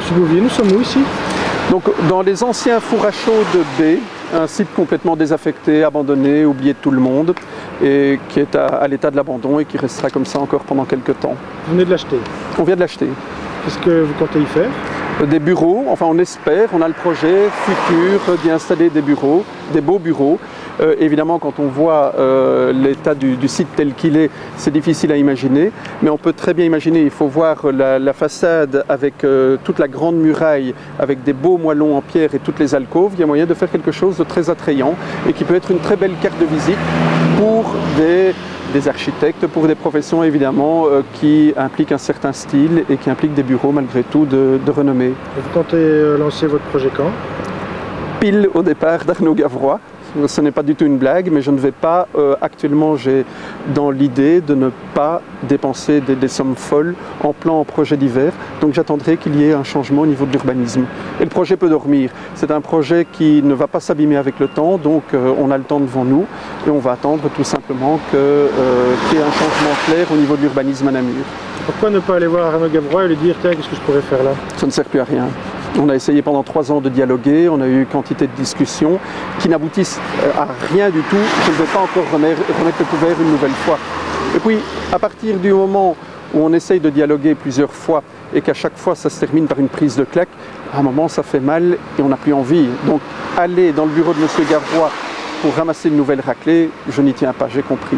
Monsieur Bouvier, nous sommes où ici? Donc, dans les anciens fours à chaud de B, un site complètement désaffecté, abandonné, oublié de tout le monde, et qui est à l'état de l'abandon et qui restera comme ça encore pendant quelques temps. Vous venez de l'acheter? On vient de l'acheter. Qu'est-ce que vous comptez y faire? Des bureaux, enfin on espère, on a le projet futur d'y installer des bureaux, des beaux bureaux. Évidemment, quand on voit l'état du site tel qu'il est, c'est difficile à imaginer, mais on peut très bien imaginer, il faut voir la façade avec toute la grande muraille, avec des beaux moellons en pierre et toutes les alcôves. Il y a moyen de faire quelque chose de très attrayant et qui peut être une très belle carte de visite pour des architectes, pour des professions évidemment qui impliquent un certain style et qui impliquent des bureaux malgré tout de renommée. Et vous comptez lancer votre projet quand? Pile au départ d'Arnaud Gavrois. Ce n'est pas du tout une blague, mais je ne vais pas, actuellement j'ai dans l'idée de ne pas dépenser des sommes folles en plan, en projet d'hiver. Donc j'attendrai qu'il y ait un changement au niveau de l'urbanisme. Et le projet peut dormir. C'est un projet qui ne va pas s'abîmer avec le temps, donc on a le temps devant nous et on va attendre tout simplement qu'il y ait un changement clair au niveau de l'urbanisme à Namur. Pourquoi ne pas aller voir Arnaud Gavrois et lui dire tiens, qu'est-ce que je pourrais faire là? Ça ne sert plus à rien. On a essayé pendant 3 ans de dialoguer, on a eu quantité de discussions qui n'aboutissent à rien du tout. Je ne vais pas encore remettre le couvert une nouvelle fois. Et puis, à partir du moment où on essaye de dialoguer plusieurs fois et qu'à chaque fois ça se termine par une prise de claque, à un moment ça fait mal et on n'a plus envie. Donc, aller dans le bureau de M. Gavrois pour ramasser une nouvelle raclée, je n'y tiens pas, j'ai compris.